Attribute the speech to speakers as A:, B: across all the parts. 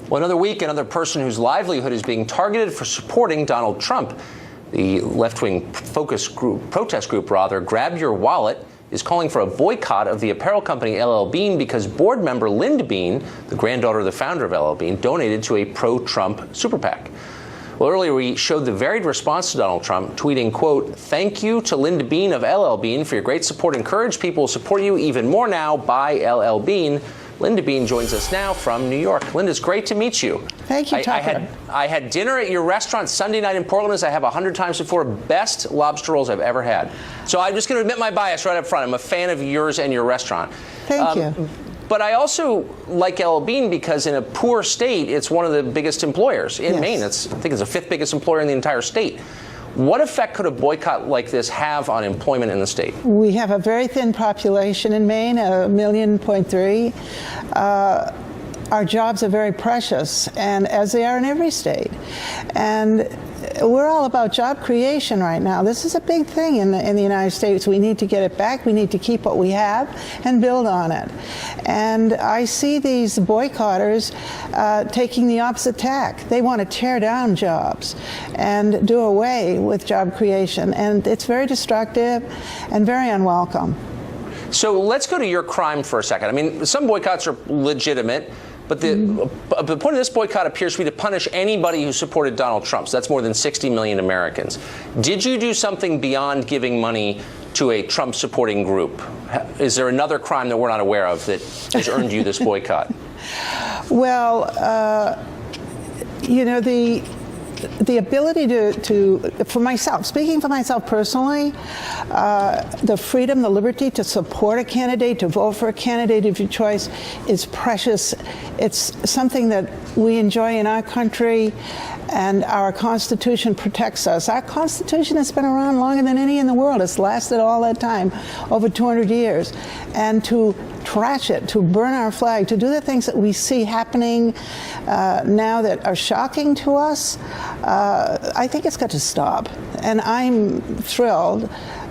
A: Well, another week, another person whose livelihood is being targeted for supporting Donald Trump. The left-wing protest group, Grab Your Wallet, is calling for a boycott of the apparel company L.L. Bean because board member Linda Bean, the granddaughter of the founder of L.L. Bean, donated to a pro-Trump super PAC. Well, earlier we showed the varied response to Donald Trump, tweeting, quote, "Thank you to Linda Bean of L.L. Bean for your great support and courage. People will support you even more now. By L.L. Bean." Linda Bean joins us now from New York. Linda, it's great to meet you.
B: Thank you, Tucker.
A: I had dinner at your restaurant Sunday night in Portland, as I have 100 times before. Best lobster rolls I've ever had. So I'm just going to admit my bias right up front. I'm a fan of yours and your restaurant.
B: Thank you.
A: But I also like L.L. Bean because in a poor state, it's one of the biggest employers in Maine. I think it's the 5th biggest employer in the entire state. What effect could a boycott like this have on employment in the state?
B: We have a very thin population in Maine, 1.3 million. Our jobs are very precious, and as they are in every state. And we're all about job creation right now. This is a big thing in the United States. We need to get it back. We need to keep what we have and build on it. And I see these boycotters taking the opposite tack. They want to tear down jobs and do away with job creation. And it's very destructive and very unwelcome.
A: So let's go to your crime for a second. I mean, some boycotts are legitimate. But the point of this boycott appears to be to punish anybody who supported Donald Trump. So that's more than 60 million Americans. Did you do something beyond giving money to a Trump-supporting group? Is there another crime that we're not aware of that has earned you this boycott?
B: Well, you know, the ability for myself, speaking for myself personally, the freedom, the liberty to support a candidate, to vote for a candidate of your choice is precious. It's something that we enjoy in our country, and our Constitution protects us. Our Constitution has been around longer than any in the world. It's lasted all that time, over 200 years. And to trash it, to burn our flag, to do the things that we see happening now that are shocking to us, I think it's got to stop. And I'm thrilled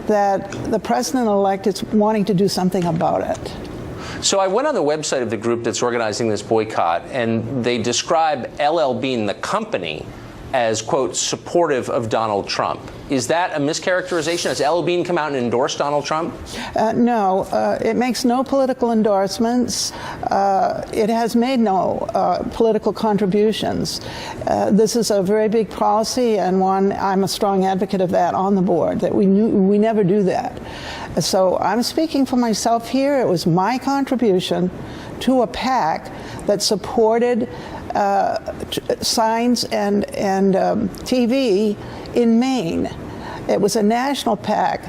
B: that the president-elect is wanting to do something about it.
A: So I went on the website of the group that's organizing this boycott, and they describe L.L. Bean, the company, as, quote, supportive of Donald Trump. Is that a mischaracterization? Has L.L. Bean come out and endorsed Donald Trump?
B: No, it makes no political endorsements. It has made no political contributions. This is a very big policy, and one I'm a strong advocate of that on the board, that we never do that. So I'm speaking for myself here. It was my contribution to a PAC that supported signs and TV in Maine. It was a national PAC,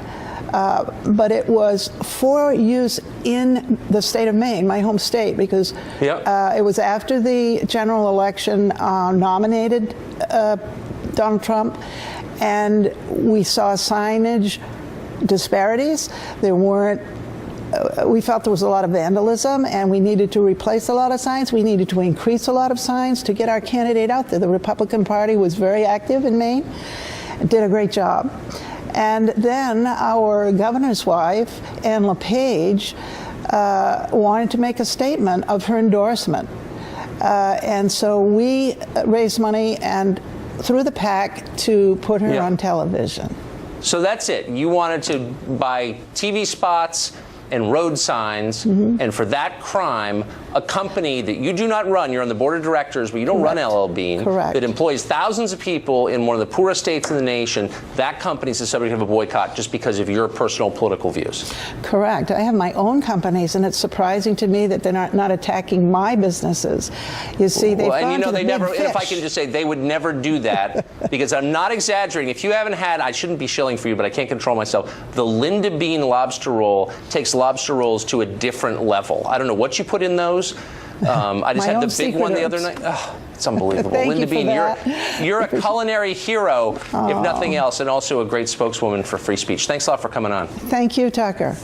B: but it was for use in the state of Maine, my home state, because it was after the general election nominated Donald Trump, and we saw signage disparities. There weren't we felt there was a lot of vandalism, and we needed to replace a lot of signs. We needed to increase a lot of signs to get our candidate out there. The Republican Party was very active in Maine and did a great job. And then our governor's wife, Ann LePage, wanted to make a statement of her endorsement. And so we raised money and through the PAC to put her on television.
A: So that's it. You wanted to buy TV spots and road signs, and for that crime, a company that you do not run, you're on the board of directors, but you don't run L.L. Bean, that employs thousands of people in one of the poorest states in the nation, that company is the subject of a boycott just because of your personal political views.
B: Correct. I have my own companies, and it's surprising to me that they're not attacking my businesses. You see, they've gone
A: and you know,
B: to the
A: they never,
B: big fish.
A: if I can just say, they would never do that, because I'm not exaggerating. If you haven't had, I shouldn't be shilling for you, but I can't control myself, the Linda Bean lobster roll takes lobster rolls to a different level. I don't know what you put in those. I just had the big one the other night. Oh, it's unbelievable. Linda Bean, you're a culinary hero, if nothing else, and also a great spokeswoman for free speech. Thanks a lot for coming on.
B: Thank you, Tucker.